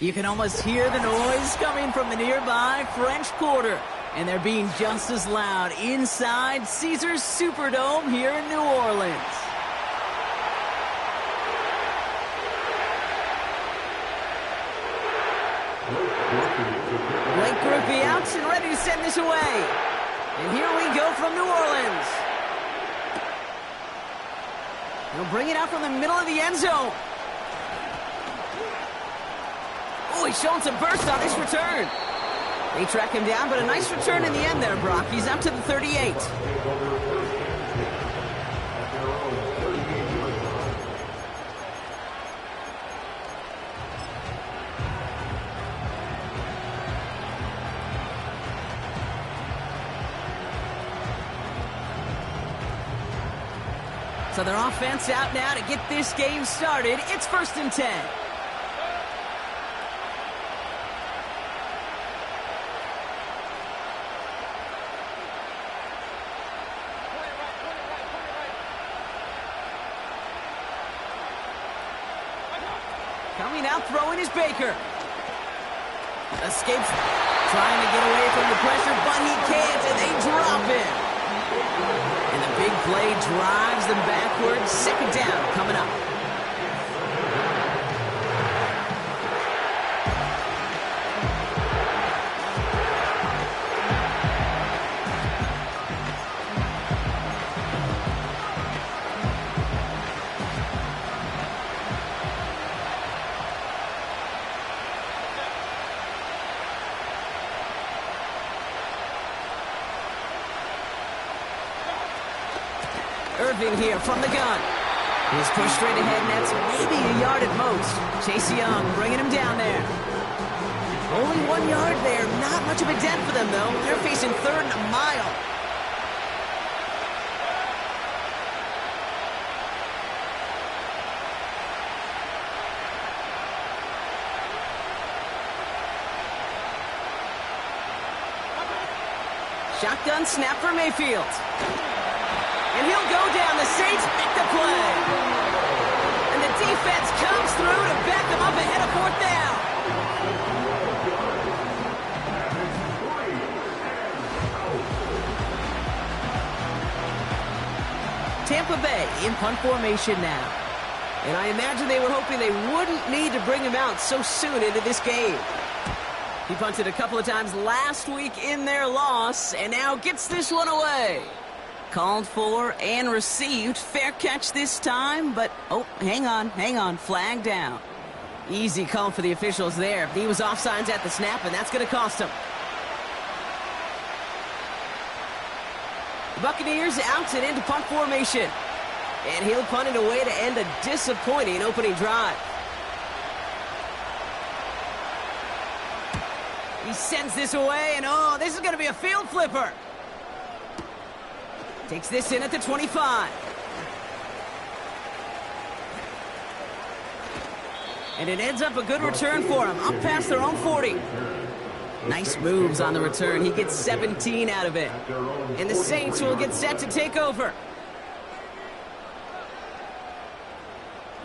You can almost hear the noise coming from the nearby French Quarter. And they're being just as loud inside Caesars Superdome here in New Orleans. Blake Griffey out and ready to send this away. And here we go from New Orleans. He'll bring it out from the middle of the end zone. Oh, he's showing some burst on this return. They track him down, but a nice return in the end there, Brock. He's up to the 38. So their offense out now to get this game started. It's 1st and 10. Coming out, throwing is Baker. Escapes, trying to get away from the pressure, but he can't, and they drop him. And the big play drives them backwards. 2nd down coming up. Irving here from the gun. He's pushed straight ahead, and that's maybe a yard at most. Chase Young bringing him down there. Only 1 yard there. Not much of a dent for them, though. They're facing 3rd and a mile. Shotgun snap for Mayfield. And he'll go down. The Saints make the play. And the defense comes through to back them up ahead of 4th down. Tampa Bay in punt formation now. And I imagine they were hoping they wouldn't need to bring him out so soon into this game. He punted a couple of times last week in their loss, and now gets this one away. Called for and received. Fair catch this time, but, oh, hang on. Flag down. Easy call for the officials there. He was offsides at the snap, and that's going to cost him. The Buccaneers out and into punt formation. And he'll punt it away to end a disappointing opening drive. He sends this away, and oh, this is going to be a field flipper. Takes this in at the 25. And it ends up a good return for him, up past their own 40. Nice moves on the return. He gets 17 out of it. And the Saints will get set to take over.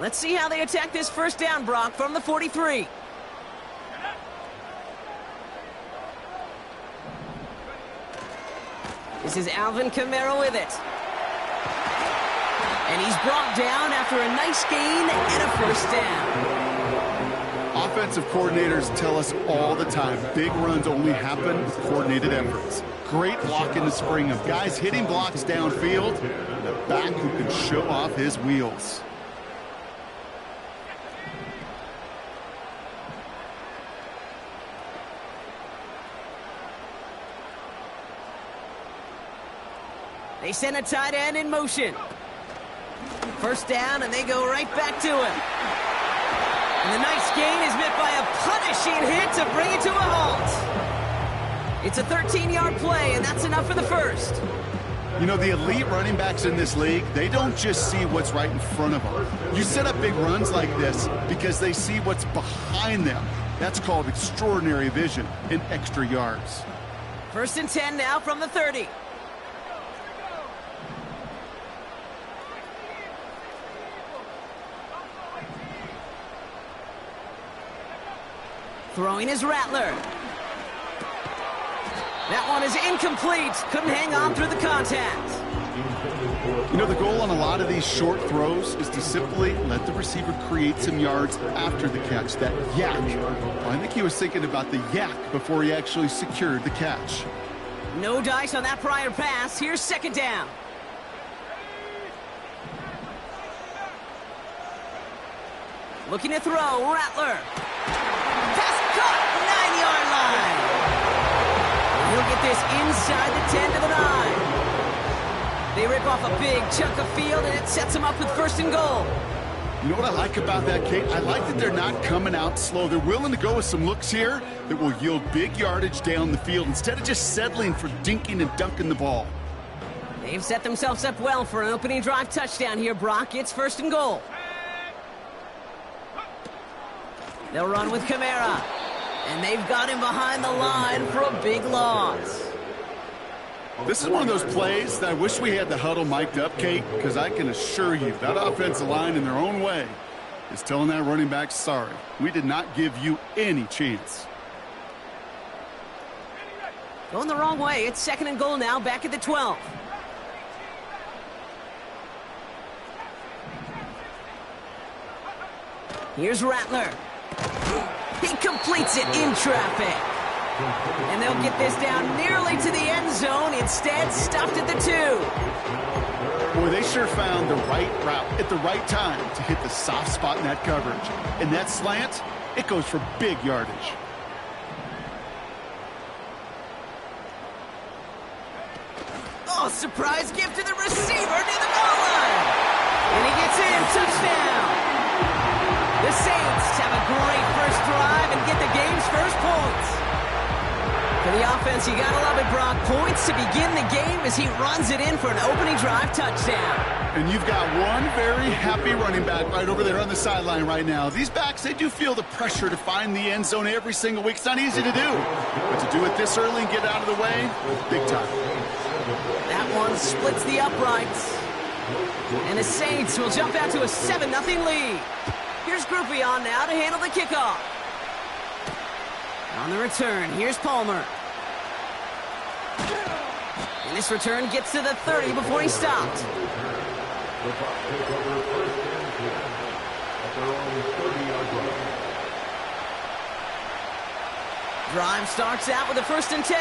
Let's see how they attack this 1st down, Brock, from the 43. This is Alvin Kamara with it. And he's brought down after a nice gain and a 1st down. Offensive coordinators tell us all the time, big runs only happen with coordinated efforts. Great block in the spring of guys hitting blocks downfield, and a back who can show off his wheels. They send a tight end in motion. 1st down, and they go right back to him. And the nice gain is met by a punishing hit to bring it to a halt. It's a 13-yard play, and that's enough for the 1st. You know, the elite running backs in this league, they don't just see what's right in front of them. You set up big runs like this because they see what's behind them. That's called extraordinary vision and extra yards. 1st and 10 now from the 30. Throwing his Rattler. That one is incomplete. Couldn't hang on through the contact. You know, the goal on a lot of these short throws is to simply let the receiver create some yards after the catch, that yak. Well, I think he was thinking about the yak before he actually secured the catch. No dice on that prior pass. Here's second down. Looking to throw, Rattler. Pass caught, 9-yard line. He'll get this inside the 10 to the 9. They rip off a big chunk of field, and it sets them up with first and goal. You know what I like about that, Kate? I like that they're not coming out slow. They're willing to go with some looks here that will yield big yardage down the field instead of just settling for dinking and dunking the ball. They've set themselves up well for an opening drive touchdown here, Brock. It's first and goal. They'll run with Kamara. And they've got him behind the line for a big loss. This is one of those plays that I wish we had the huddle mic'd up, Kate, because I can assure you that offensive line in their own way is telling that running back, sorry, we did not give you any chance. Going the wrong way. It's second and goal now, back at the 12. Here's Rattler. He completes it in traffic. And they'll get this down nearly to the end zone. Instead, stopped at the 2. Boy, they sure found the right route at the right time to hit the soft spot in that coverage. And that slant, it goes for big yardage. Oh, surprise gift to the receiver near the goal line. And he gets in, touchdown. The Saints have a great first drive and get the game's first points. For the offense, you gotta love it, Brock. Points to begin the game as he runs it in for an opening drive touchdown. And you've got one very happy running back right over there on the sideline right now. These backs, they do feel the pressure to find the end zone every single week. It's not easy to do. But to do it this early and get out of the way, big time. That one splits the uprights. And the Saints will jump out to a 7-0 lead. Here's Groupie on now to handle the kickoff. On the return, here's Palmer. And this return gets to the 30 before he's stopped. Drive starts out with a 1st and 10.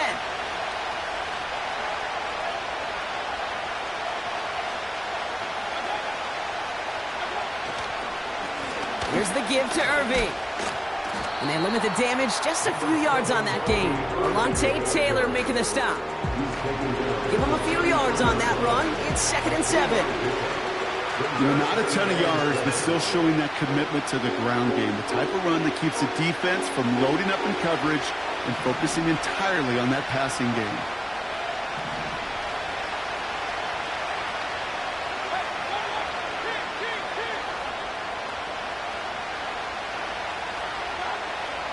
Here's the give to Irving. And they limit the damage just a few yards on that game. Alontae Taylor making the stop. Give him a few yards on that run. It's 2nd and 7. You know, not a ton of yards, but still showing that commitment to the ground game. The type of run that keeps the defense from loading up in coverage and focusing entirely on that passing game.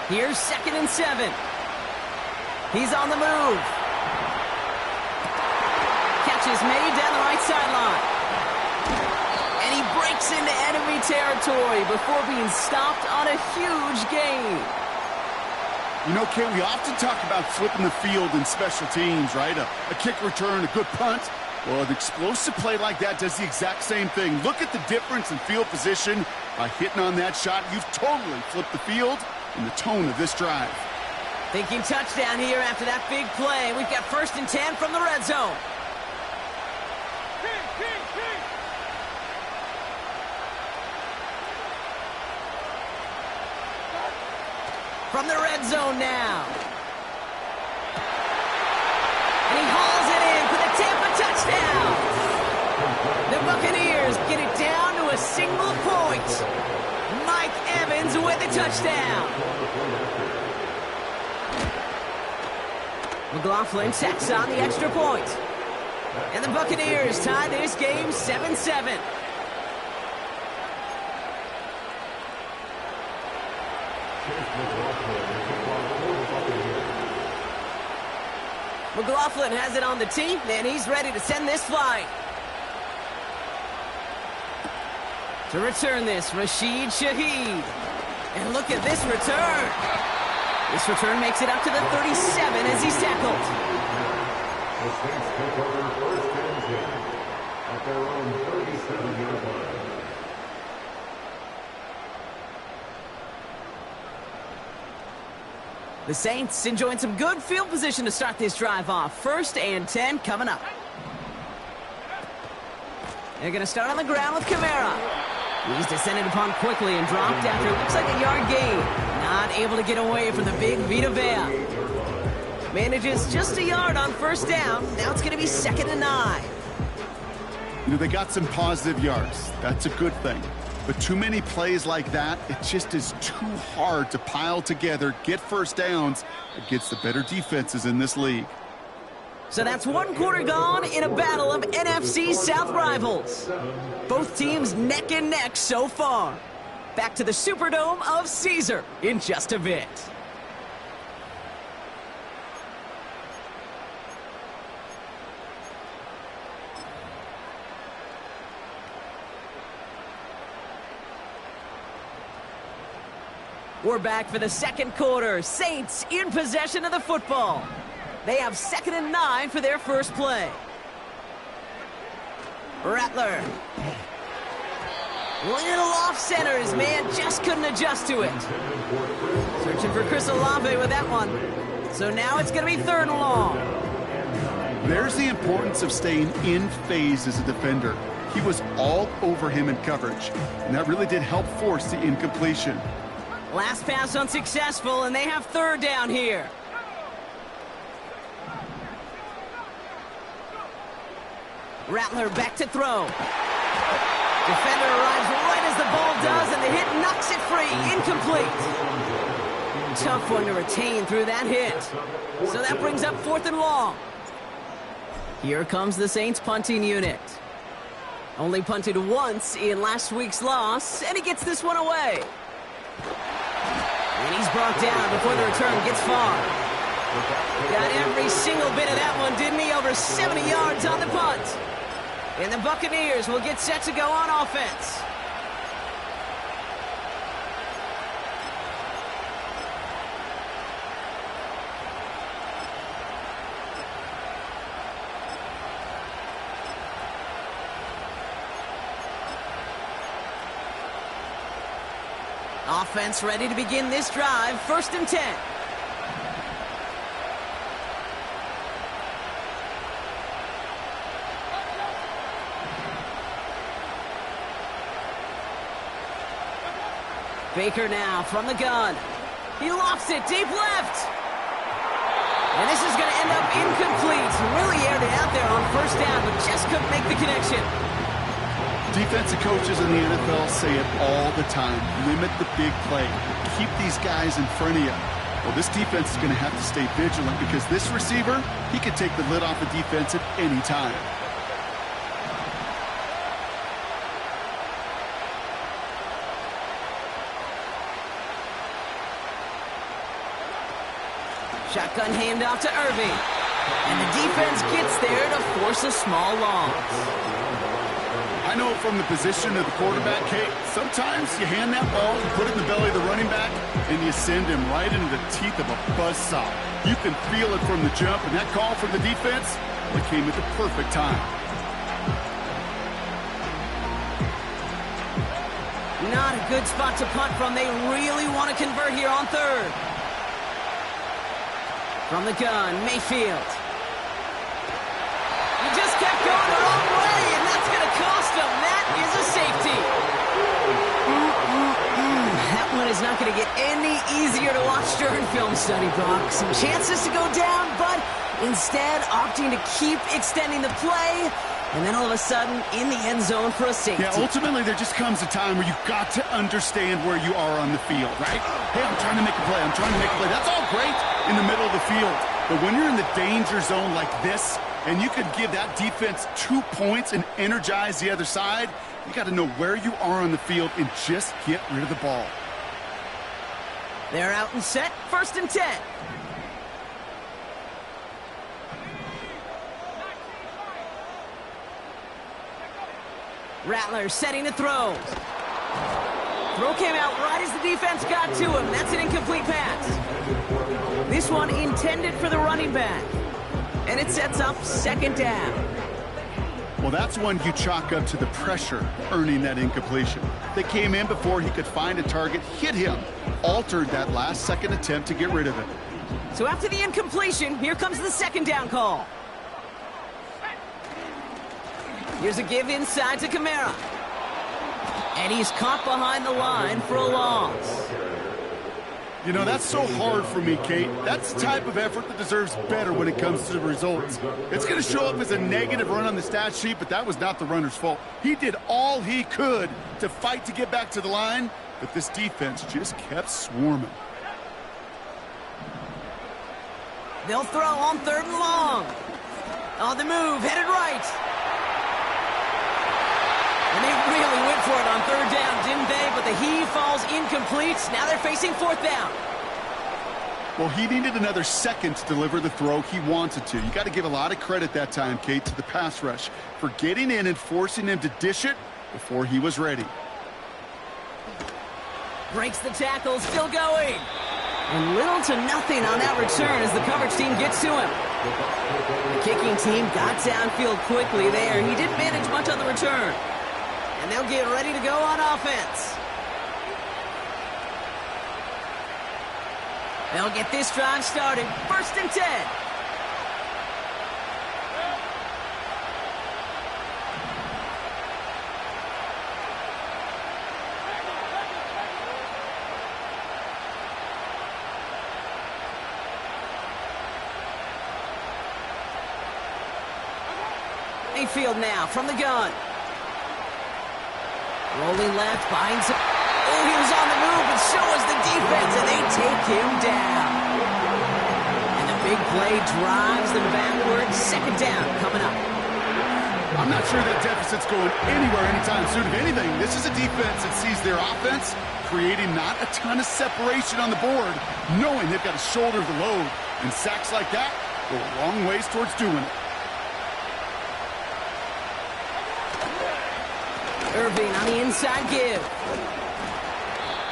Here's 2nd and 7. He's on the move. Catch is made down the right sideline. And he breaks into enemy territory before being stopped on a huge gain. You know, Kate, we often talk about flipping the field in special teams, right? A kick return, a good punt. Well, an explosive play like that does the exact same thing. Look at the difference in field position. By hitting on that shot, you've totally flipped the field and the tone of this drive. Thinking touchdown here after that big play. We've got 1st and 10 from the red zone. From the red zone now. And he hauls it in for the Tampa touchdown. The Buccaneers get it down to a single point. Mike Evans with the touchdown. McLaughlin tacks on the extra point. And the Buccaneers tie this game 7-7. McLaughlin has it on the tee, and he's ready to send this flight. To return this, Rashid Shaheed. And look at this return. This return makes it up to the 37 as he's tackled. The Saints take over first and 10 at their own 37-yard line. The Saints enjoying some good field position to start this drive off. First and 10 coming up. They're going to start on the ground with Kamara. He's descended upon quickly and dropped after it looks like a yard gain. Not able to get away from the big Vita Vea. Manages just a yard on first down. Now it's going to be 2nd and 9. You know, they got some positive yards. That's a good thing. But too many plays like that, it just is too hard to pile together, get first downs against the better defenses in this league. So that's 1 quarter gone in a battle of NFC South rivals. Both teams neck and neck so far. Back to the Superdome of Caesar in just a bit. We're back for the second quarter. Saints in possession of the football. They have 2nd and 9 for their first play. Rattler. Little off center. His man just couldn't adjust to it. Searching for Chris Olave with that one. So now it's going to be 3rd and long. There's the importance of staying in phase as a defender. He was all over him in coverage, and that really did help force the incompletion. Last pass unsuccessful, and they have 3rd down here. Rattler back to throw. Defender arrives right as the ball does, and the hit knocks it free. Incomplete. Tough one to retain through that hit. So that brings up 4th and long. Here comes the Saints punting unit. Only punted once in last week's loss, and he gets this one away. And he's brought down before the return gets far. Got every single bit of that one, didn't he? Over 70 yards on the punt. And the Buccaneers will get set to go on offense. Offense ready to begin this drive. 1st and 10. Baker now from the gun. He lofts it deep left. And this is going to end up incomplete. Really aired it out there on first down, but just couldn't make the connection. Defensive coaches in the NFL say it all the time. Limit the big play. Keep these guys in front of you. Well, this defense is going to have to stay vigilant because this receiver, he could take the lid off the defense at any time. Shotgun handoff to Irving. And the defense gets there to force a small loss. I know from the position of the quarterback, Kate, sometimes you hand that ball, you put it in the belly of the running back, and you send him right into the teeth of a buzzsaw. You can feel it from the jump, and that call from the defense, it came at the perfect time. Not a good spot to punt from. They really want to convert here on 3rd. From the gun, Mayfield. He just kept going the wrong way, and that's going to cost him. That is a safety. That one is not going to get any easier to watch during film study, Brock. Some chances to go down, but instead opting to keep extending the play. And then all of a sudden, in the end zone for a safety. Yeah, ultimately, there just comes a time where you've got to understand where you are on the field, right? Hey, I'm trying to make a play. I'm trying to make a play. That's all great in the middle of the field. But when you're in the danger zone like this, and you could give that defense 2 points and energize the other side, you got to know where you are on the field and just get rid of the ball. They're out and set. 1st and 10. Rattler setting to throw. Throw came out right as the defense got to him. That's an incomplete pass. This one intended for the running back. And it sets up second down. Well, that's one you chalk up to the pressure earning that incompletion. They came in before he could find a target, hit him, altered that last-second attempt to get rid of it. So after the incompletion, here comes the second down call. Here's a give inside to Kamara. And he's caught behind the line for a loss. You know, that's so hard for me, Kate. That's the type of effort that deserves better when it comes to the results. It's going to show up as a negative run on the stat sheet, but that was not the runner's fault. He did all he could to fight to get back to the line, but this defense just kept swarming. They'll throw on third and long. On the move, headed right. And they really went for it on third down, didn't they? But the heave falls incomplete. Now they're facing fourth down. Well, he needed another second to deliver the throw he wanted to. You got to give a lot of credit that time, Kate, to the pass rush for getting in and forcing him to dish it before he was ready. Breaks the tackle, still going. And little to nothing on that return as the coverage team gets to him. The kicking team got downfield quickly there. He didn't manage much on the return. And they'll get ready to go on offense. They'll get this drive started. First and 10. Mayfield now from the gun. Rolling left, finds him. Oh, he was on the move, and so was the defense, and they take him down. And the big play drives them backwards. Second down coming up. I'm not sure that deficit's going anywhere anytime soon. If anything, this is a defense that sees their offense creating not a ton of separation on the board, knowing they've got to shoulder the load. And sacks like that go a long ways towards doing it. Irving on the inside give.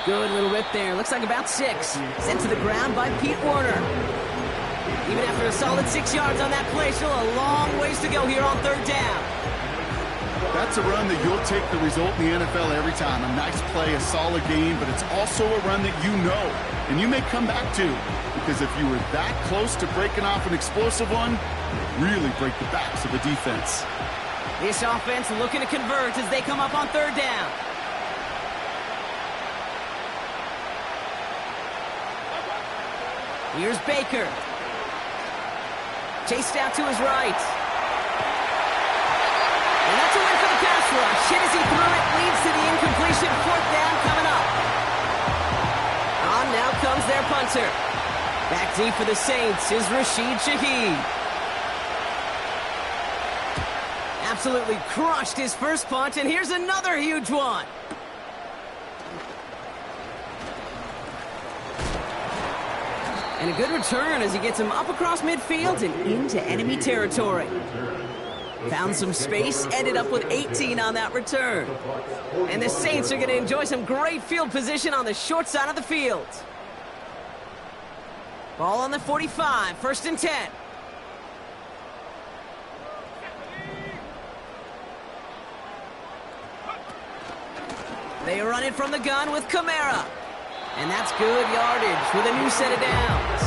Good little rip there. Looks like about 6. Sent to the ground by Pete Werner. Even after a solid 6 yards on that play, still a long ways to go here on third down. That's a run that you'll take the result in the NFL every time. A nice play, a solid game, but it's also a run that you know and you may come back to, because if you were that close to breaking off an explosive one, really break the backs of a defense. This offense looking to convert as they come up on third down. Here's Baker. Chased out to his right. And that's a win for the pass rush. Hit as he threw it, leads to the incompletion. Fourth down coming up. On now comes their punter. Back deep for the Saints is Rashid Shaheed. Absolutely crushed his first punt, and here's another huge one. And a good return as he gets him up across midfield and into enemy territory. Found some space, ended up with 18 on that return. And the Saints are going to enjoy some great field position on the short side of the field. Ball on the 45, first and 10. They run it from the gun with Kamara. And that's good yardage with a new set of downs.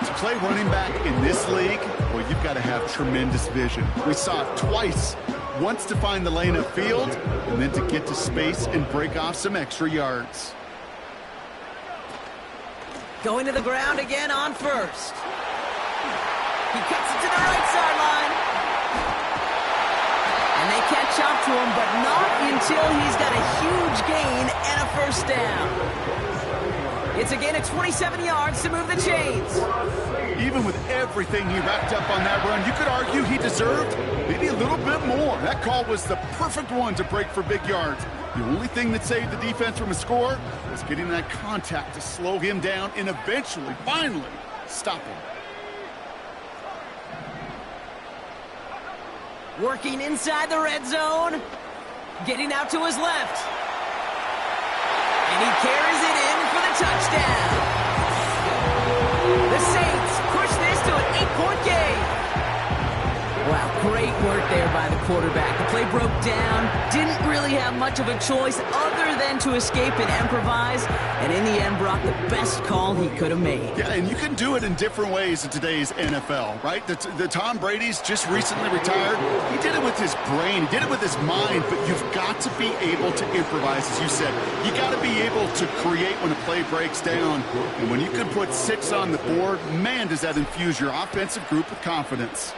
To play running back in this league, well, you've got to have tremendous vision. We saw it twice. Once to find the lane upfield, and then to get to space and break off some extra yards. Going to the ground again on first. He cuts it to the right sideline. And they catch up to him, but not until he's got a huge gain and a first down. It's a gain of 27 yards to move the chains. Even with everything he racked up on that run, you could argue he deserved maybe a little bit more. That call was the perfect one to break for big yards. The only thing that saved the defense from a score was getting that contact to slow him down and eventually, finally, stop him. Working inside the red zone. Getting out to his left. And he carries it in for the touchdown. The Saints push this to an 8-point game. Wow, great work there by the quarterback. The play broke down, didn't really have much of a choice other than to escape and improvise, and in the end brought the best call he could have made. Yeah, and you can do it in different ways in today's NFL, right? The Tom Brady's just recently retired. He did it with his brain. He did it with his mind, but you've got to be able to improvise, as you said. You got to be able to create when a play breaks down. And when you can put 6 on the board, man, does that infuse your offensive group with confidence.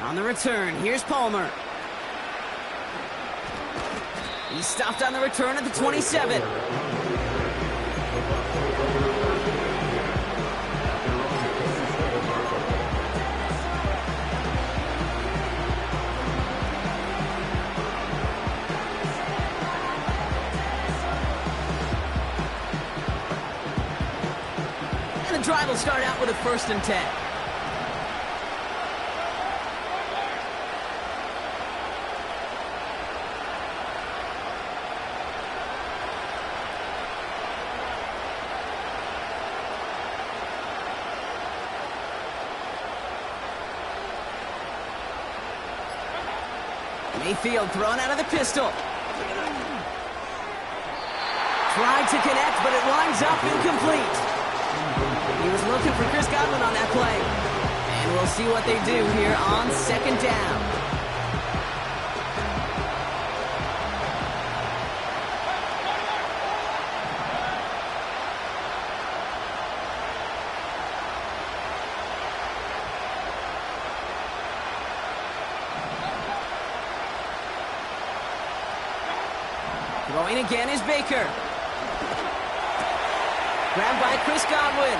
On the return, here's Palmer. He's stopped on the return at the 27. And the drive will start out with a 1st and 10. Mayfield thrown out of the pistol. Tried to connect, but it winds up incomplete. He was looking for Chris Godwin on that play. And we'll see what they do here on 2nd down. Throwing again is Baker. Grabbed by Chris Godwin.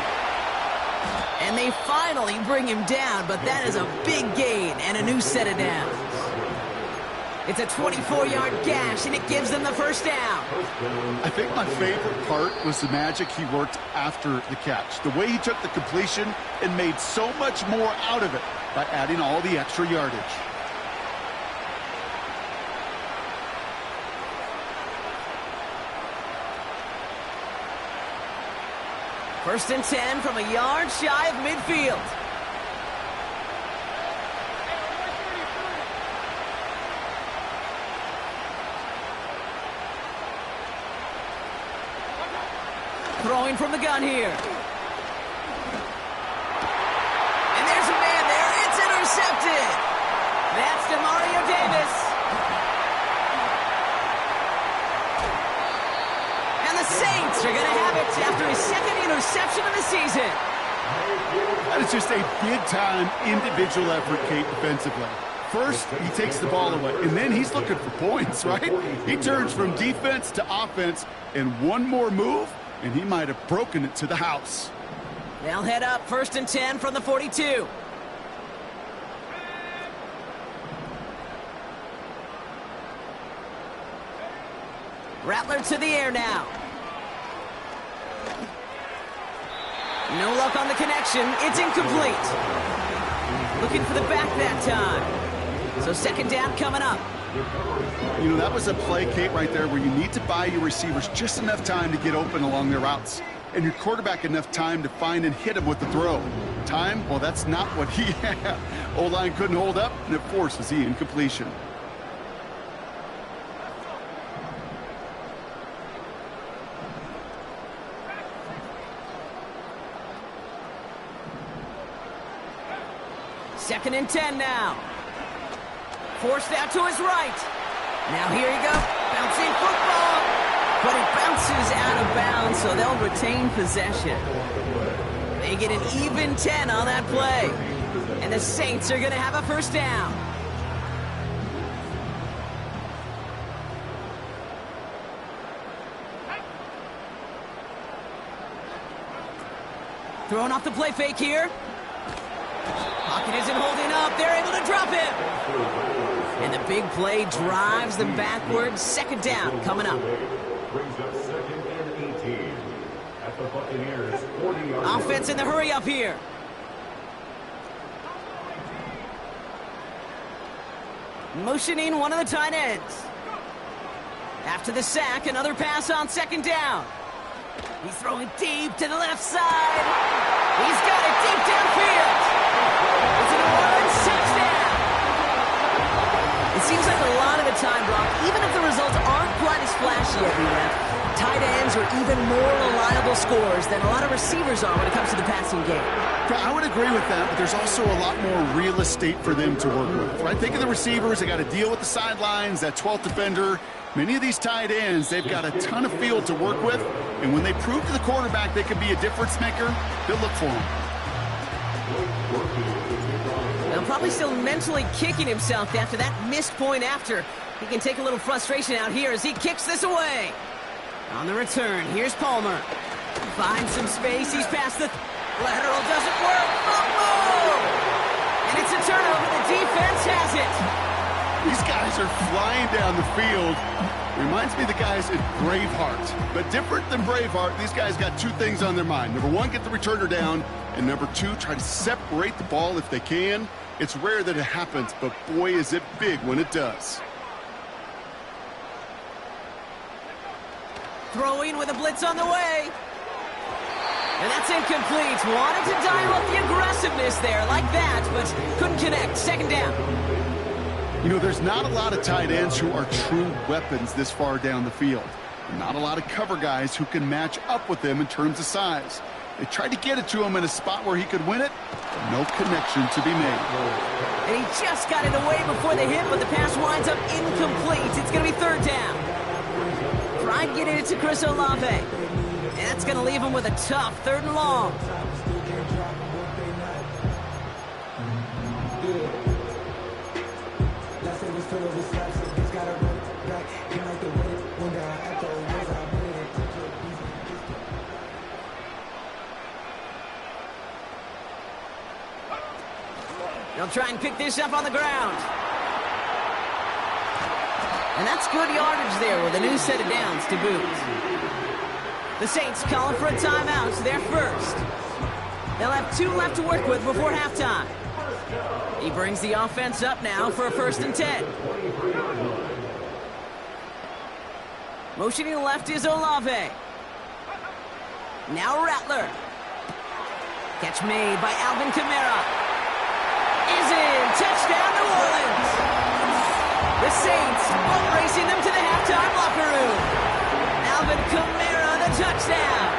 And they finally bring him down, but that is a big gain and a new set of downs. It's a 24-yard gash, and it gives them the 1st down. I think my favorite part was the magic he worked after the catch. The way he took the completion and made so much more out of it by adding all the extra yardage. First and 10 from a yard shy of midfield. Throwing from the gun here. And there's a man there. It's intercepted. That's DeMario Davis. And the Saints are going to have it after his 2nd interception of the season. That is just a big-time individual effort, Kate, defensively. First, he takes the ball away, and then he's looking for points, right? He turns from defense to offense, and one more move, and he might have broken it to the house. They'll head up 1st and 10 from the 42. Rattler to the air now. No luck on the connection. It's incomplete. Looking for the back that time. So 2nd down coming up. You know, that was a play, Kate, right there where you need to buy your receivers just enough time to get open along their routes. And your quarterback enough time to find and hit him with the throw. Time? Well, that's not what he had. O-line couldn't hold up, and it forces the incompletion. Second and 10 now. Forced out to his right. Now here you go. Bouncing football. But it bounces out of bounds, so they'll retain possession. They get an even 10 on that play. And the Saints are going to have a 1st down. Throwing off the play fake here. Pocket isn't holding up. They're able to drop it. And the big play drives them backwards. 2nd down coming up. Brings up 2nd and 18 at the Buccaneers 40-yard line. Offense in the hurry up here. Motioning one of the tight ends. After the sack, another pass on 2nd down. He's throwing deep to the left side. He's got it deep downfield. It's a New Orleans touchdown. It seems like a lot of the time, Brock, even if the results aren't quite as flashy every rep, tight ends are even more reliable scorers than a lot of receivers are when it comes to the passing game. I would agree with that, but there's also a lot more real estate for them to work with, right? Think of the receivers. They got to deal with the sidelines, that 12th defender. Many of these tight ends, they've got a ton of field to work with, and when they prove to the quarterback they can be a difference maker, they'll look for him. Now, probably still mentally kicking himself after that missed point after. He can take a little frustration out here as he kicks this away. On the return, here's Palmer. Finds some space. He's past the lateral. Doesn't work. And it's a turnover. The defense has it. These guys are flying down the field. Reminds me of the guys at Braveheart. But different than Braveheart, these guys got two things on their mind. Number one, get the returner down. And number two, try to separate the ball if they can. It's rare that it happens, but boy, is it big when it does. Throwing with a blitz on the way. And that's incomplete. Wanted to dial up the aggressiveness there like that, but couldn't connect. Second down. You know, there's not a lot of tight ends who are true weapons this far down the field. Not a lot of cover guys who can match up with them in terms of size. They tried to get it to him in a spot where he could win it. No connection to be made. And he just got it away before the hit, but the pass winds up incomplete. It's going to be third down. Tried getting it to Chris Olave. And that's going to leave him with a tough third and long. They'll try and pick this up on the ground. And that's good yardage there with a new set of downs to boot. The Saints calling for a timeout, so they're first. They'll have 2 left to work with before halftime. He brings the offense up now for a 1st and 10. Motioning left is Olave. Now Rattler. Catch made by Alvin Kamara. Is in. Touchdown, New Orleans. The Saints racing them to the halftime locker room. Alvin Kamara, the touchdown.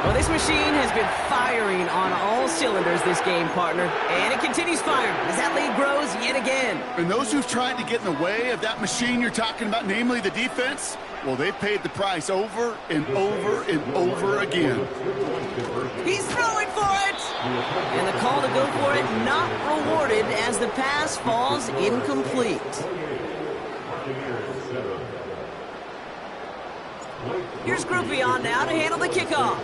Well, this machine has been firing on all cylinders this game, partner. And it continues firing as that lead grows yet again. And those who've tried to get in the way of that machine you're talking about, namely the defense, well, they've paid the price over and over and over again. He's throwing for it! And the call to go for it not rewarded as the pass falls incomplete. Here's Groupie on now to handle the kickoff.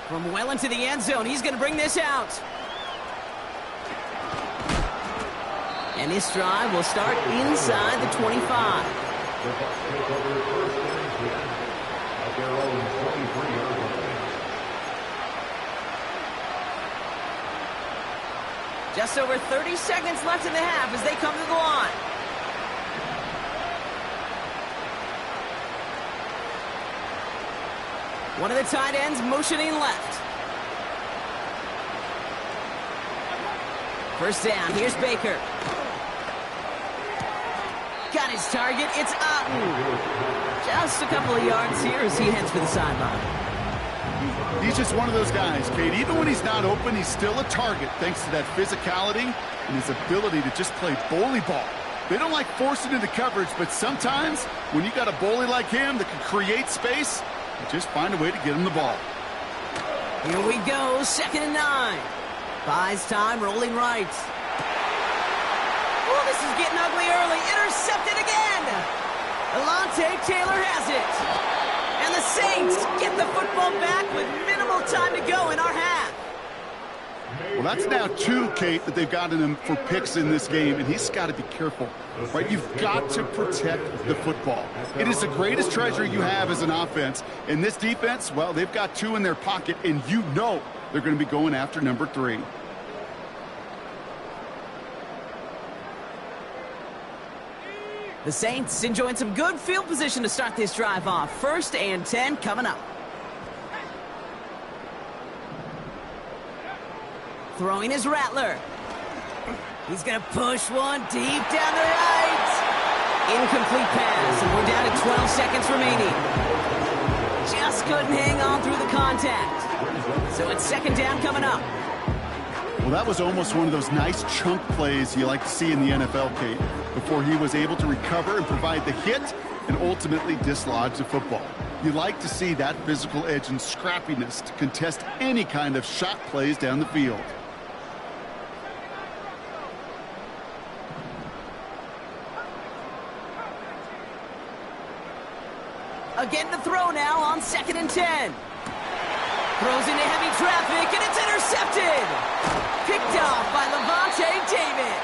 From well into the end zone, he's going to bring this out. And this drive will start inside the 25. Just over 30 seconds left in the half as they come to the line. One of the tight ends motioning left. First down, here's Baker. Got his target, it's Otten. Just a couple of yards here as he heads for the sideline. He's just one of those guys, Kate. Even when he's not open, he's still a target thanks to that physicality and his ability to just play bully ball. They don't like forcing into coverage, but sometimes when you got a bully like him that can create space, you just find a way to get him the ball. Here we go, 2nd and 9. Buys time, rolling right. Oh, this is getting ugly early. Intercepted again. Alontae Taylor has it. And the Saints get the football back with minimal time to go in our half. Well, that's now 2, Kate, that they've gotten him for picks in this game, and he's got to be careful, right? You've got to protect the football. It is the greatest treasure you have as an offense. And this defense, well, they've got 2 in their pocket, and you know they're going to be going after number 3. The Saints enjoying some good field position to start this drive off. 1st and 10 coming up. Throwing his Rattler. He's going to push one deep down the right. Incomplete pass, and we're down to 12 seconds remaining. Just couldn't hang on through the contact. So it's 2nd down coming up. Well, that was almost one of those nice chunk plays you like to see in the NFL, Kate, before he was able to recover and provide the hit and ultimately dislodge the football. You like to see that physical edge and scrappiness to contest any kind of shot plays down the field. Again to throw now on 2nd and 10. Throws into heavy traffic, and it's intercepted. Picked off by Levante David.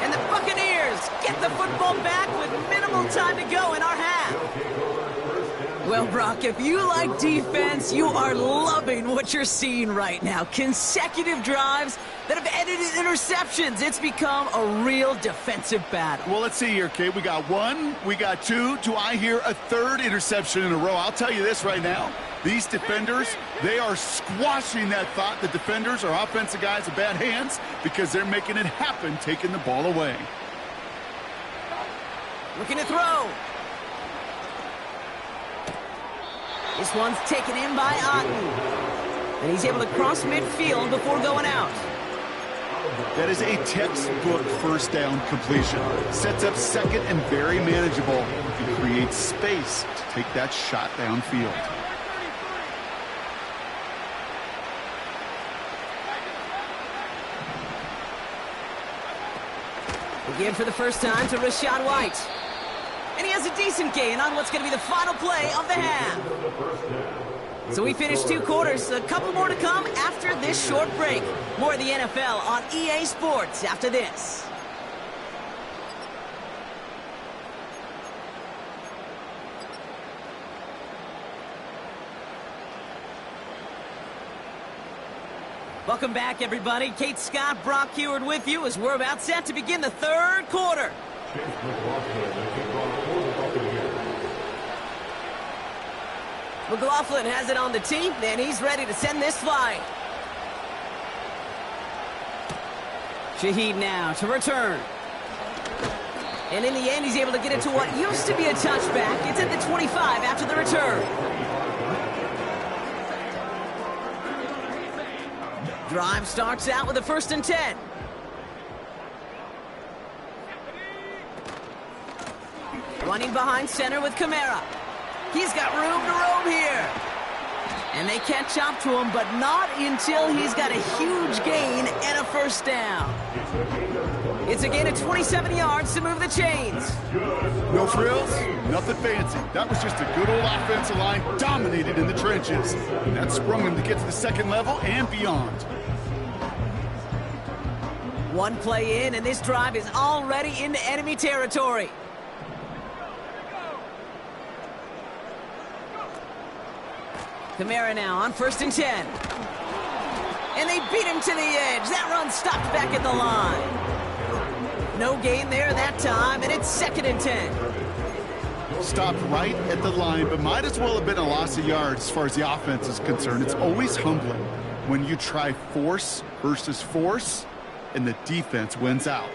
And the Buccaneers get the football back with minimal time to go in our half. Well, Brock, if you like defense, you are loving what you're seeing right now. Consecutive drives that have ended in interceptions. It's become a real defensive battle. Well, let's see here, Kate. We got 1, we got 2. Do I hear a 3rd interception in a row? I'll tell you this right now. These defenders, they are squashing that thought the defenders are offensive guys in bad hands because they're making it happen, taking the ball away. Looking to throw. This one's taken in by Otten. And he's able to cross midfield before going out. That is a textbook 1st down completion. Sets up 2nd and very manageable and creates space to take that shot downfield. Again for the first time to Rachaad White. And he has a decent gain on what's going to be the final play of the half. So we finished 2 quarters. A couple more to come after this short break. More of the NFL on EA Sports after this. Welcome back, everybody. Kate Scott, Brock Heward with you as we're about set to begin the 3rd quarter. McLaughlin has it on the tee, and he's ready to send this flying. Shaheed now to return. And in the end, he's able to get it to what used to be a touchback. It's at the 25 after the return. Drive starts out with a 1st and 10. Running behind center with Kamara. He's got room to roam here. And they catch up to him, but not until he's got a huge gain and a 1st down. It's a gain of 27 yards to move the chains. No frills, nothing fancy. That was just a good old offensive line dominated in the trenches. And that sprung him to get to the 2nd level and beyond. One play in, and this drive is already into enemy territory. Kamara now on 1st and 10. And they beat him to the edge. That run stopped back at the line. No gain there that time, and it's 2nd and 10. Stopped right at the line, but might as well have been a loss of yards as far as the offense is concerned. It's always humbling when you try force versus force, and the defense wins out.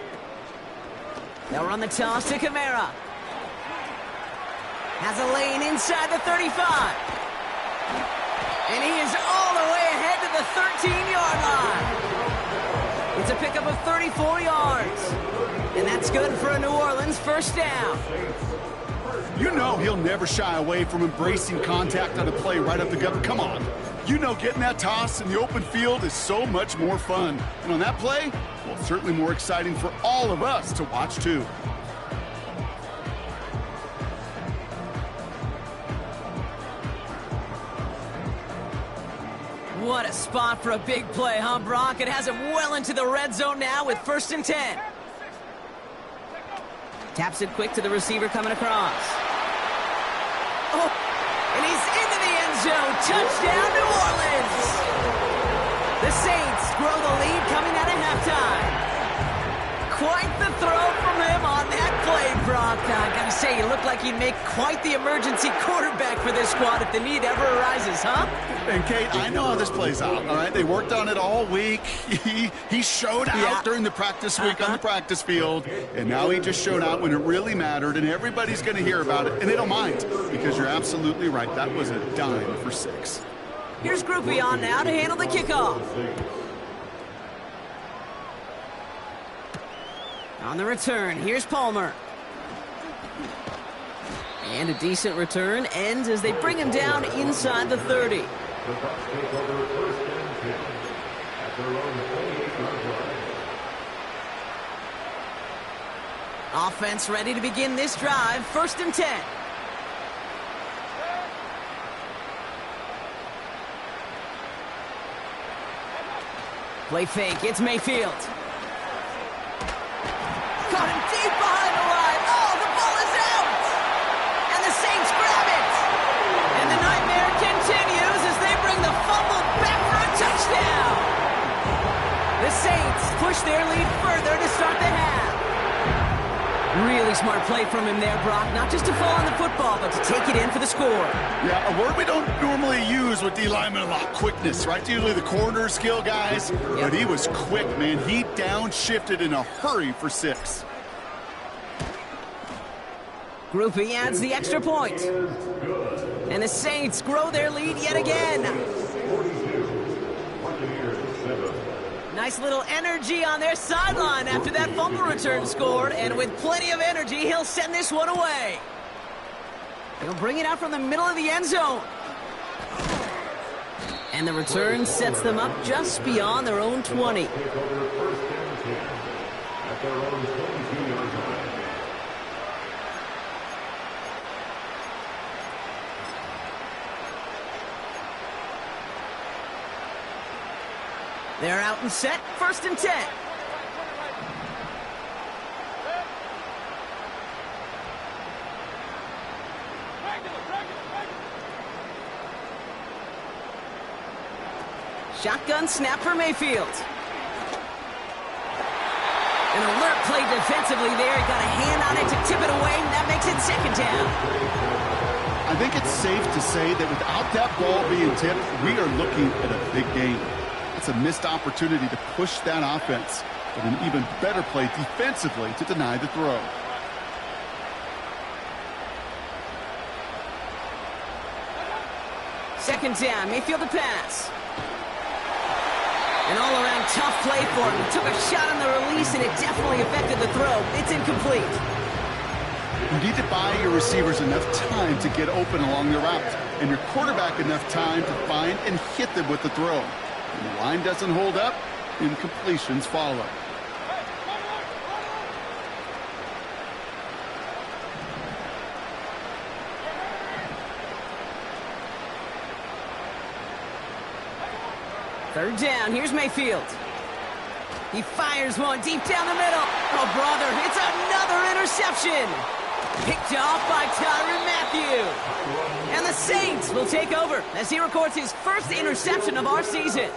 They'll run the toss to Kamara. Has a lane inside the 35. And he is all the way ahead to the 13-yard line. It's a pickup of 34 yards. And that's good for a New Orleans 1st down. You know he'll never shy away from embracing contact on a play right up the gut. Come on. You know getting that toss in the open field is so much more fun. And on that play, well, certainly more exciting for all of us to watch too. What a spot for a big play, huh, Brock? It has him well into the red zone now with 1st and 10. Taps it quick to the receiver coming across. Oh, and he's into the end zone. Touchdown, New Orleans. The Saints grow the lead coming out of halftime. Quite the throw from him on that play, Brock. Brock, I gotta say, you look like you'd make quite the emergency quarterback for this squad if the need ever arises, huh? And Kate, I know how this plays out, all right? They worked on it all week. He showed out during the practice week on the practice field, and now he just showed out when it really mattered, and everybody's going to hear about it, and they don't mind, because you're absolutely right. That was a dime for 6. Here's Groupie on now to handle the kickoff. On the return, here's Palmer. And a decent return ends as they bring him down inside the 30. The Bucs take over first and 10 at their own 28-yard line. Offense ready to begin this drive. 1st and 10. Play fake. It's Mayfield. Caught him deep behind the line. Oh, the ball is out. And the Saints grab it. And the nightmare continues as they bring the fumble back for a touchdown. The Saints push their lead further to start the half. Really smart play from him there, Brock. Not just to fall on the football, but to take it in for the score. Yeah, a word we don't normally use with D linemen a lot, quickness, right? Usually the corner skill guys, but he was quick, man. He downshifted in a hurry for 6. Groupie adds the extra point. And the Saints grow their lead yet again. 42, Buccaneers 7. Nice little energy on their sideline after that fumble return scored. And with plenty of energy, he'll send this one away. He'll bring it out from the middle of the end zone. And the return sets them up just beyond their own 20. Take over first and 10 at their own 22-yard line. They're out and set. 1st and 10. Shotgun snap for Mayfield. An alert play defensively there. He got a hand on it to tip it away, and that makes it 2nd down. I think it's safe to say that without that ball being tipped, we are looking at a big game. It's a missed opportunity to push that offense, but an even better play defensively to deny the throw. Second down, Mayfield to pass. An all-around tough play for him. He took a shot on the release, and it definitely affected the throw. It's incomplete. You need to buy your receivers enough time to get open along the route, and your quarterback enough time to find and hit them with the throw. When the line doesn't hold up, incompletions follow. Third down, here's Mayfield. He fires one deep down the middle. Oh, brother, it's another interception. Picked off by Tyrann Mathieu. And the Saints will take over as he records his first interception of our season.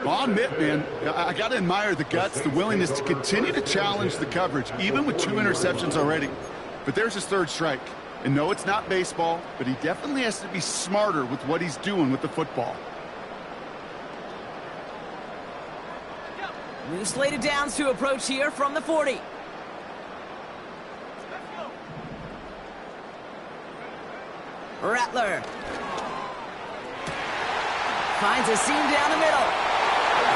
Well, I'll admit, man, I got to admire the guts, the willingness to continue to challenge the coverage, even with 2 interceptions already. But there's his 3rd strike. And no, it's not baseball, but he definitely has to be smarter with what he's doing with the football. New slated downs to approach here from the 40. Rattler finds a seam down the middle.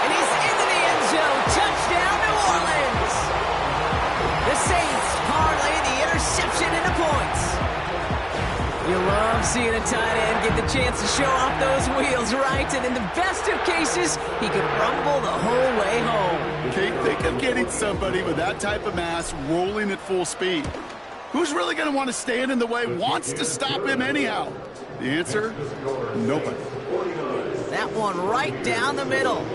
And he's into the end zone. Touchdown, New Orleans. The Saints parlay the interception into points. You love seeing a tight end get the chance to show off those wheels, right? And in the best of cases, he could rumble the whole way home. Kate, think of getting somebody with that type of mass rolling at full speed. Who's really going to want to stand in the way, wants to stop him anyhow? The answer, nobody. That one right down the middle.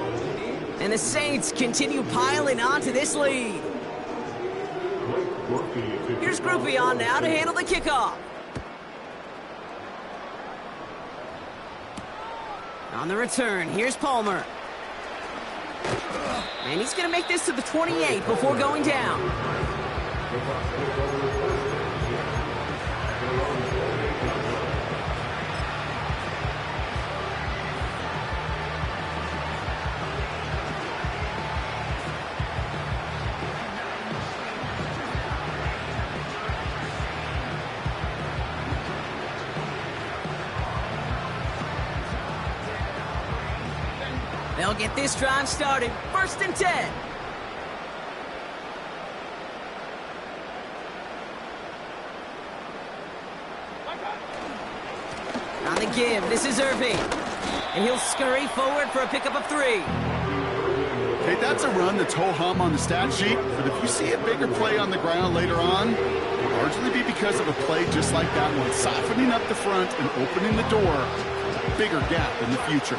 And the Saints continue piling onto this lead. Here's Groupie on now to handle the kickoff. On the return, here's Palmer. And he's going to make this to the 28 before going down. The Bucs take over first and 10 at their own 28-yard line. They'll get this drive started. 1st and 10. On the give, this is Irving. And he'll scurry forward for a pickup of 3. Okay, that's a run that's ho-hum on the stat sheet, but if you see a bigger play on the ground later on, it'll largely be because of a play just like that one, softening up the front and opening the door to a bigger gap in the future.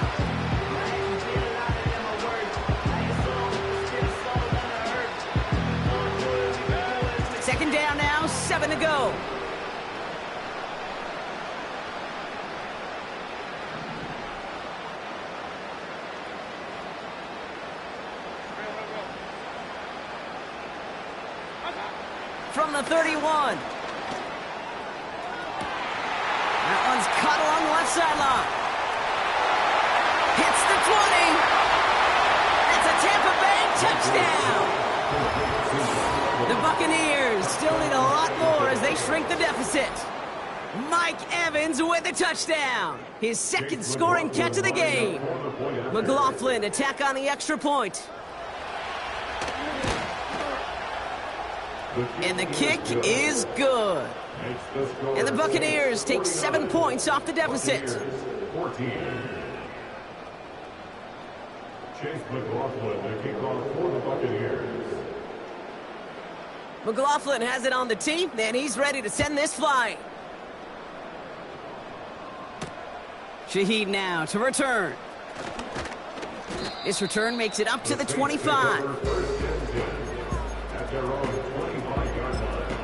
Second down now, 7 to go. From the 31. That one's caught along the left sideline. Hits the 20. That's a Tampa Bay touchdown. The Buccaneers still need a lot more as they shrink the deficit. Mike Evans with a touchdown. His second scoring catch of the game. McLaughlin attack on the extra point. And the kick is good. And the Buccaneers take 7 points off the deficit. 14. Chase McLaughlin, the kickoff for the Buccaneers. McLaughlin has it on the tee, and he's ready to send this flying. Shaheed now to return. This return makes it up to the 25. At their own 25-yard line.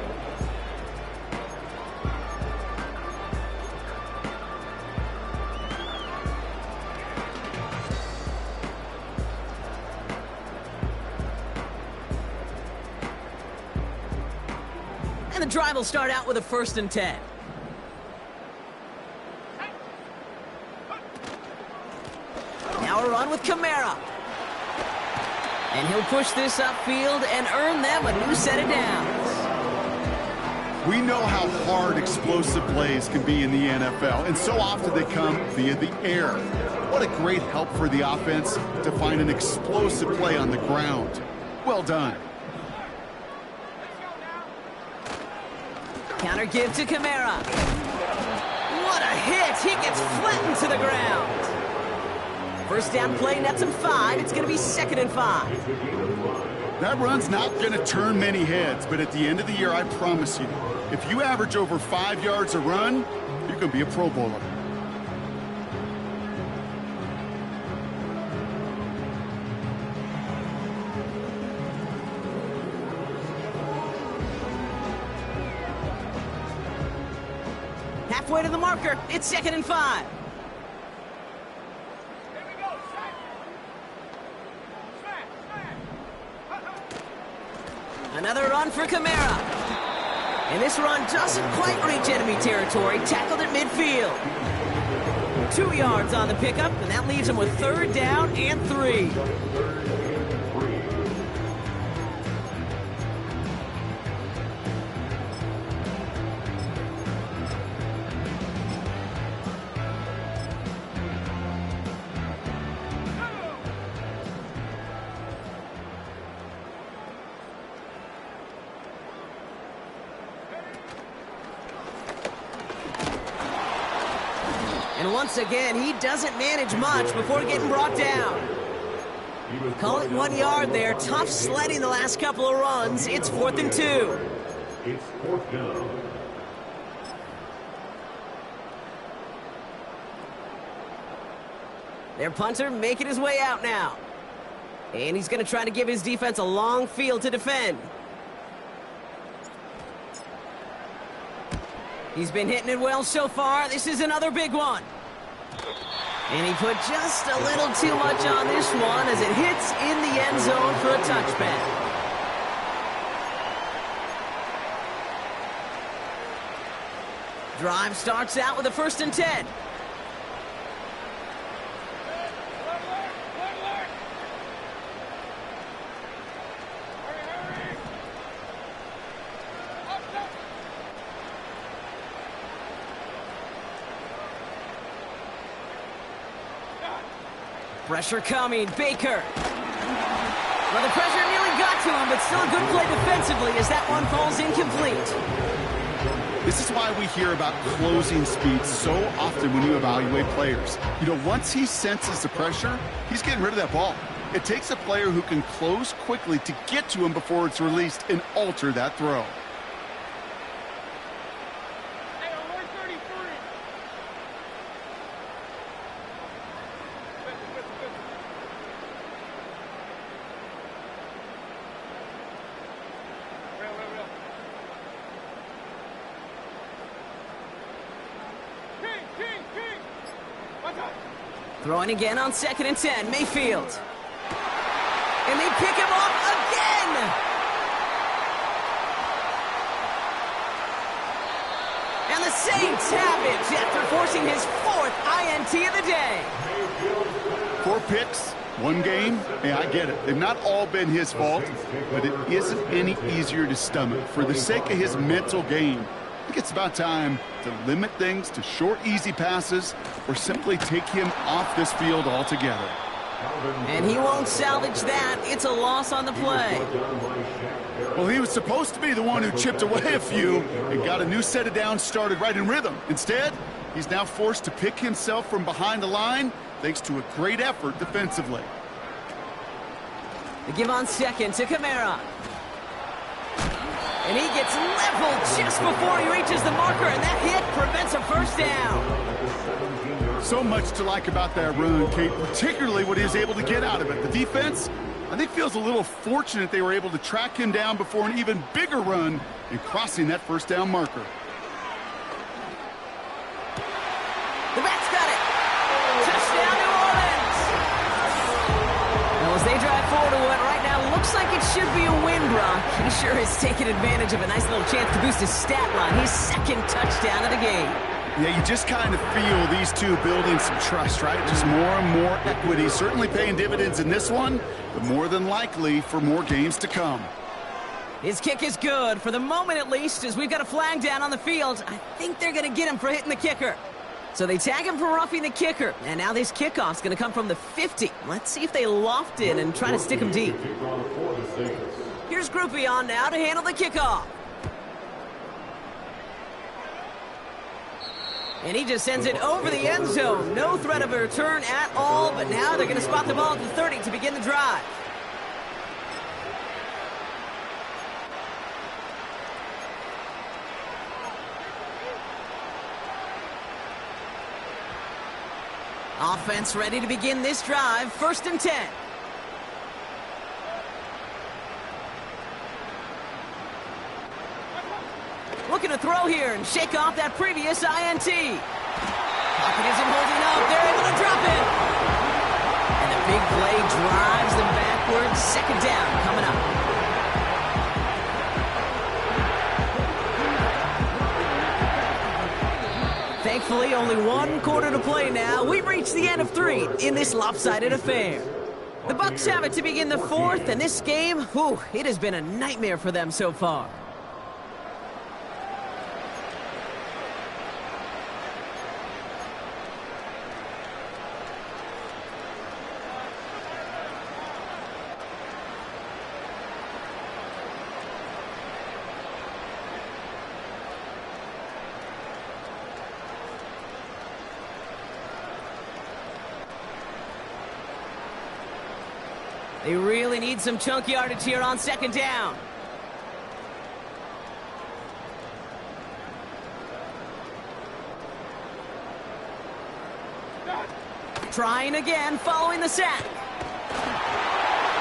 And the drive will start out with a 1st and 10. Now a run with Kamara. And he'll push this upfield and earn them a new set of downs. We know how hard explosive plays can be in the NFL, and so often they come via the air. What a great help for the offense to find an explosive play on the ground. Well done. Counter give to Kamara. What a hit! He gets flattened to the ground. First down play nets him 5. It's going to be 2nd and 5. That run's not going to turn many heads, but at the end of the year, I promise you, if you average over 5 yards a run, you're going to be a Pro Bowler. Halfway to the marker. It's 2nd and 5. Another run for Kamara. And this run doesn't quite reach enemy territory. Tackled at midfield. 2 yards on the pickup, and that leaves him with 3rd down and 3. And once again, he doesn't manage much before getting brought down. Call it 1 yard there. Tough sledding the last couple of runs. It's 4th and 2. It's 4th down. Their punter making his way out now. And he's going to try to give his defense a long field to defend. He's been hitting it well so far. This is another big one. And he put just a little too much on this one as it hits in the end zone for a touchback. Drive starts out with a 1st and 10. Pressure coming, Baker. Well, the pressure nearly got to him, but still a good play defensively as that one falls incomplete. This is why we hear about closing speed so often when you evaluate players. You know, once he senses the pressure, he's getting rid of that ball. It takes a player who can close quickly to get to him before it's released and alter that throw. Throwing again on 2nd and 10, Mayfield. And they pick him off again! And the Saints have it after forcing his 4th INT of the day. 4 picks, 1 game. Hey, I get it. They've not all been his fault, but it isn't any easier to stomach. For the sake of his mental game, I think it's about time to limit things to short, easy passes or simply take him off this field altogether. And he won't salvage that. It's a loss on the play. Well, he was supposed to be the one who chipped away a few and got a new set of downs started right in rhythm. Instead, he's now forced to pick himself from behind the line thanks to a great effort defensively. They give on 2nd to Kamara. And he gets leveled just before he reaches the marker, and that hit prevents a 1st down. So much to like about that run, Kate, particularly what he was able to get out of it. The defense, I think, feels a little fortunate they were able to track him down before an even bigger run and crossing that 1st down marker. The Bats got it. Touchdown, New Orleans. Well, as they drive forward to what right now looks like it should be a win, Brock. He sure has taken advantage of a nice little chance to boost his stat line. His 2nd touchdown of the game. Yeah, you just kind of feel these two building some trust, right? Just more and more equity, certainly paying dividends in this one, but more than likely for more games to come. His kick is good, for the moment at least, as we've got a flag down on the field. I think they're going to get him for hitting the kicker. So they tag him for roughing the kicker, and now this kickoff's going to come from the 50. Let's see if they loft it and try to stick him deep. Here's Groupie on now to handle the kickoff. And he just sends it over the end zone. No threat of a return at all, but now they're going to spot the ball at the 30 to begin the drive. Offense ready to begin this drive. 1st and 10. Looking to throw here and shake off that previous INT. Pocket isn't holding up. They're able to drop it. And the big play drives them backwards. 2nd down coming up. Thankfully, only 1 quarter to play now. We've reached the end of 3 in this lopsided affair. The Bucs have it to begin the 4th, and this game, whew, it has been a nightmare for them so far. They really need some chunk yardage here on 2nd down. Trying again, following the sack.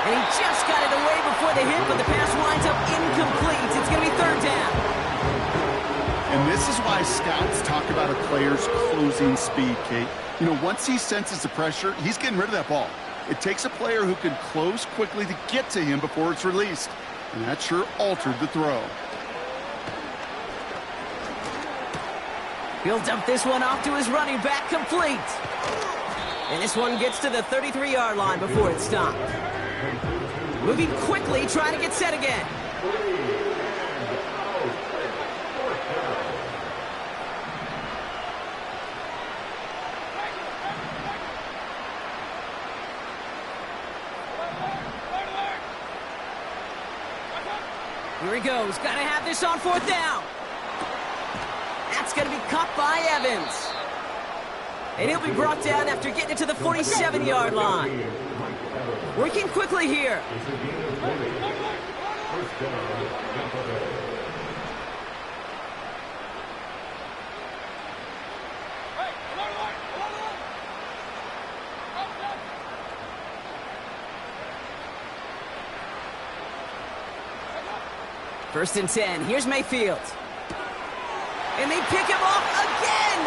And he just got it away before the hit, but the pass winds up incomplete. It's going to be 3rd down. And this is why scouts talk about a player's closing speed, Kate. You know, once he senses the pressure, he's getting rid of that ball. It takes a player who can close quickly to get to him before it's released. And that sure altered the throw. He'll dump this one off to his running back, complete. And this one gets to the 33-yard line before it's stopped. Moving quickly, trying to get set again. Here he goes. Got to have this on 4th down. That's going to be caught by Evans. And he'll be brought down after getting it to the 47-yard line. Working quickly here. First and 10. Here's Mayfield. And they pick him off again.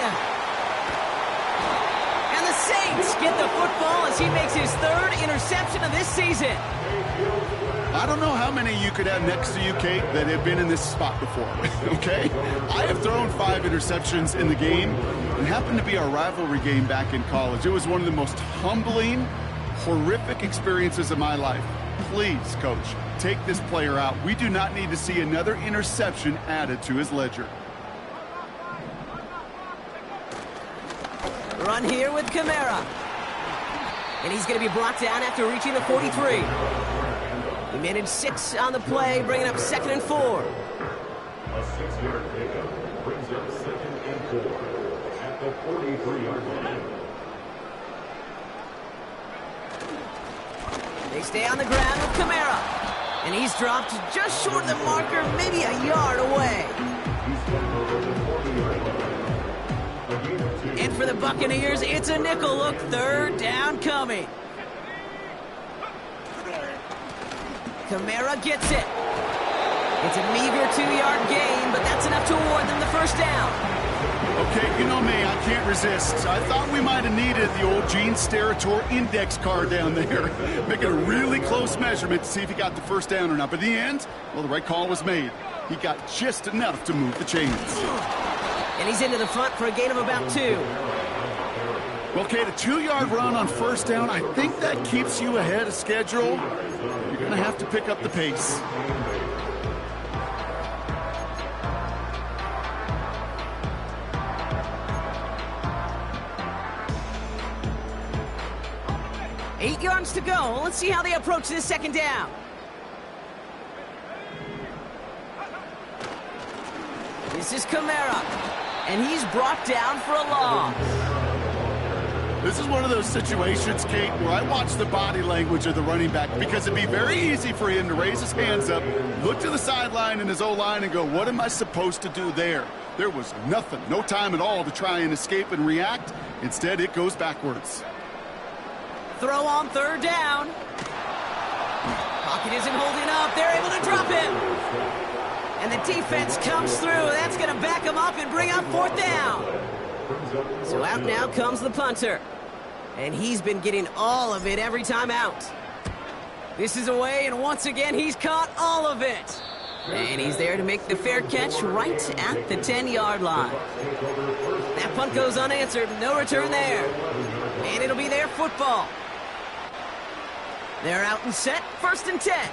And the Saints get the football as he makes his 3rd interception of this season. I don't know how many you could have next to you, Kate, that have been in this spot before, okay? I have thrown 5 interceptions in the game. It happened to be our rivalry game back in college. It was one of the most humbling, horrific experiences of my life. Please, Coach, take this player out. We do not need to see another interception added to his ledger. Run here with Kamara. And he's going to be brought down after reaching the 43. He managed 6 on the play, bringing up 2nd and 4. A 6-yard pickup brings up 2nd and 4 at the 43-yard line. They stay on the ground with Kamara. And he's dropped just short of the marker, maybe a yard away. And for the Buccaneers, it's a nickel look. 3rd down coming. Kamara gets it. It's a meager 2-yard gain, but that's enough to award them the 1st down. Okay, you know me, I can't resist. I thought we might have needed the old Gene Steratore index card down there. Making a really close measurement to see if he got the 1st down or not. But in the end, well, the right call was made. He got just enough to move the chains. And he's into the front for a gain of about 2. Well, Kate, a 2-yard run on 1st down, I think that keeps you ahead of schedule. You're going to have to pick up the pace. Eight yards to go. Let's see how they approach this 2nd down. This is Kamara. And he's brought down for a loss. This is one of those situations, Kate, where I watch the body language of the running back because it'd be very easy for him to raise his hands up, look to the sideline in his O-line and go, what am I supposed to do there? There was nothing, no time at all to try and escape and react. Instead, it goes backwards. Throw on 3rd down. Pocket isn't holding up. They're able to drop him. And the defense comes through. That's going to back him up and bring up 4th down. So out now comes the punter. And he's been getting all of it every time out. This is away, and once again, he's caught all of it. And he's there to make the fair catch right at the 10-yard line. That punt goes unanswered. No return there. And it'll be their football. They're out and set. 1st and 10.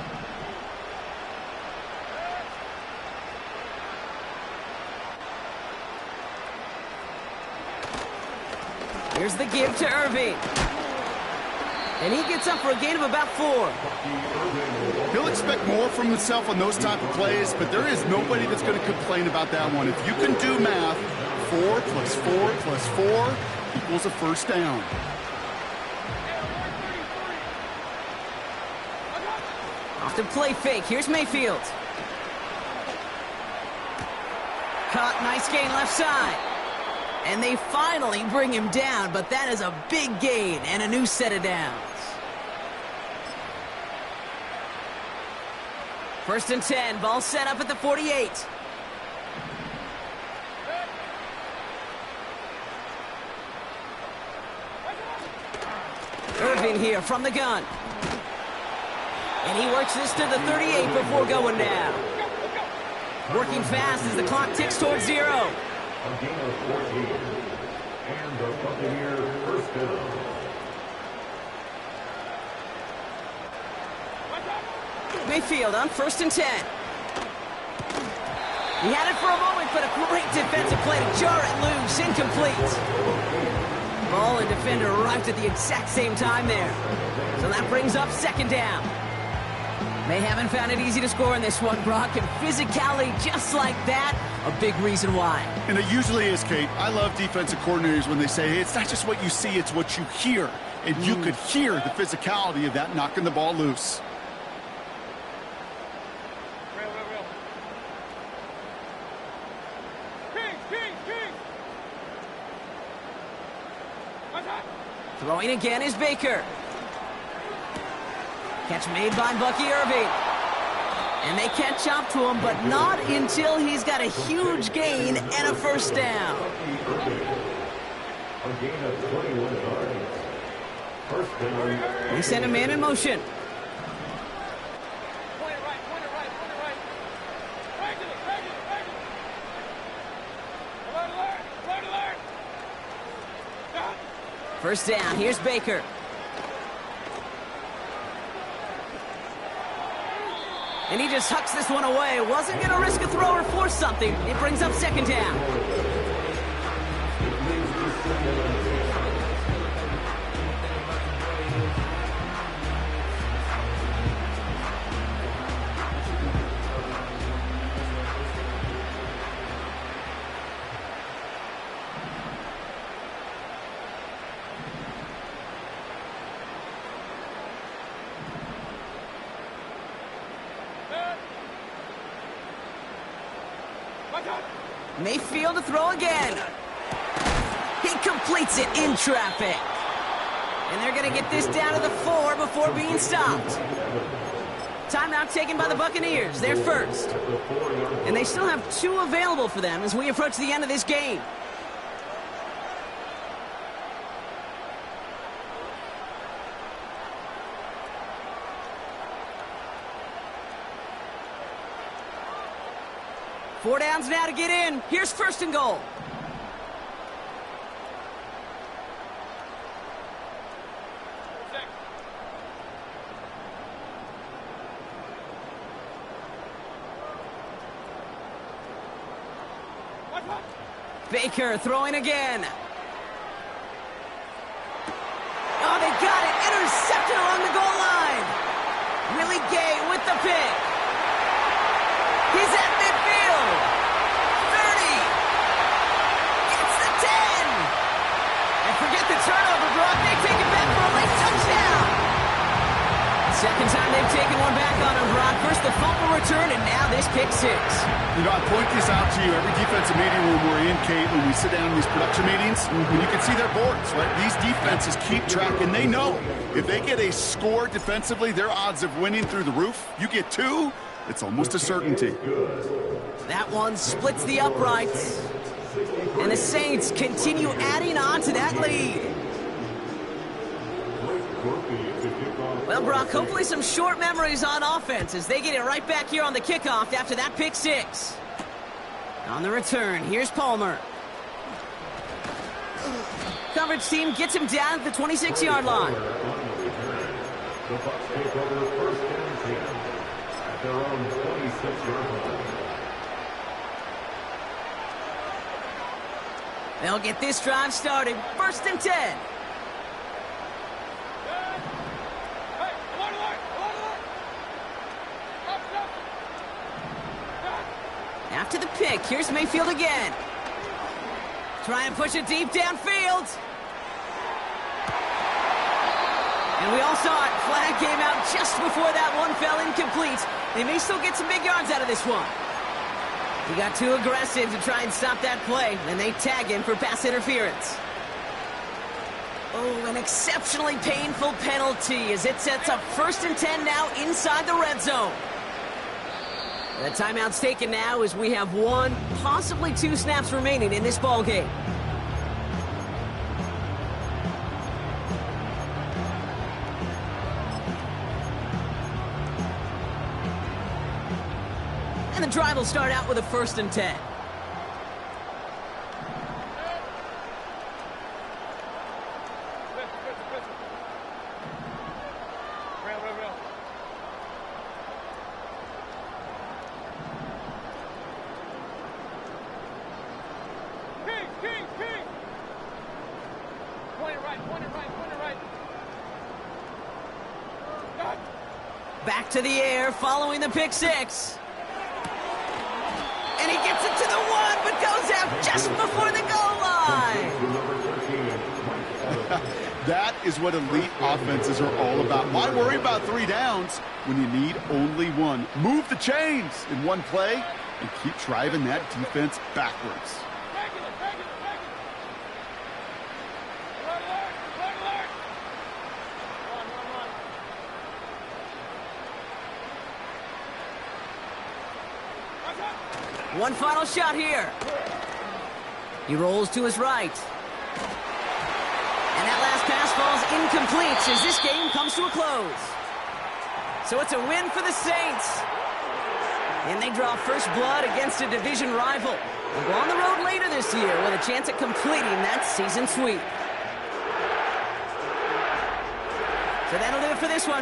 Here's the give to Irving. And he gets up for a gain of about 4. He'll expect more from himself on those type of plays, but there is nobody that's going to complain about that one. If you can do math, 4 plus 4 plus 4 equals a 1st down. Off the play fake. Here's Mayfield. Caught. Nice gain left side. And they finally bring him down, but that is a big gain and a new set of downs. 1st and 10. Ball set up at the 48. Irving here from the gun. And he works this to the 38 before going down. Working fast as the clock ticks towards 0. A gain of 14. And the Buccaneers first down. Mayfield on 1st and 10. He had it for a moment, but a great defensive play to jar it loose. Incomplete. Ball and defender arrived at the exact same time there. So that brings up 2nd down. They haven't found it easy to score in this one, Brock, and physicality just like that, a big reason why. And it usually is, Kate. I love defensive coordinators when they say, hey, it's not just what you see, it's what you hear. And you could hear the physicality of that knocking the ball loose. Throwing again is Baker. Catch made by Bucky Irving. And they catch up to him, but not until he's got a huge gain and a 1st down. A gain of 21 yards. First down. They send a man in motion. First down, here's Baker. And he just hucks this one away. Wasn't going to risk a throw or force something. It brings up 2nd down. Mayfield to throw again. He completes it in traffic. And they're going to get this down to the 4 before being stopped. Timeout taken by the Buccaneers. They're first. And they still have 2 available for them as we approach the end of this game. Four downs now to get in. Here's 1st and goal. Baker throwing again. Oh, they got it. Intercepted along the goal line. Willie Gay with the pick. He's at midfield. 30. Gets the 10. And forget the turnover, Brock. They take it back for a late touchdown. Second time they've taken one back on him, Brock. First the fumble return, and now this pick 6. You know, I point this out to you every defensive meeting room we're in, Kate, when we sit down in these production meetings, and you can see their boards, right? These defenses keep track, and they know if they get a score defensively, their odds of winning through the roof. You get 2, it's almost a certainty. That one splits the uprights. And the Saints continue adding on to that lead. Well, Brock, hopefully some short memories on offense as they get it right back here on the kickoff after that pick 6. On the return, here's Palmer. Coverage team gets him down at the 26-yard line. The Bucs take over 1st and 10 at their own 26-yard line. They'll get this drive started. 1st and 10. After the pick, here's Mayfield again. Try and push it deep downfield. And we all saw it. Flag came out just before that one fell incomplete. They may still get some big yards out of this one. He got too aggressive to try and stop that play, and they tag him for pass interference. Oh, an exceptionally painful penalty as it sets up 1st and 10 now inside the red zone. The timeout's taken now as we have 1, possibly 2 snaps remaining in this ball game. And the drive will start out with a 1st and 10. back to the air following the pick six. And he gets it to the one, but goes out just before the goal line. That is what elite offenses are all about. Why worry about 3 downs when you need only one? Move the chains in one play and keep driving that defense backwards. One final shot here. He rolls to his right. And that last pass falls incomplete as this game comes to a close. So it's a win for the Saints. And they draw first blood against a division rival. They'll go on the road later this year with a chance at completing that season sweep. So that'll do it for this one.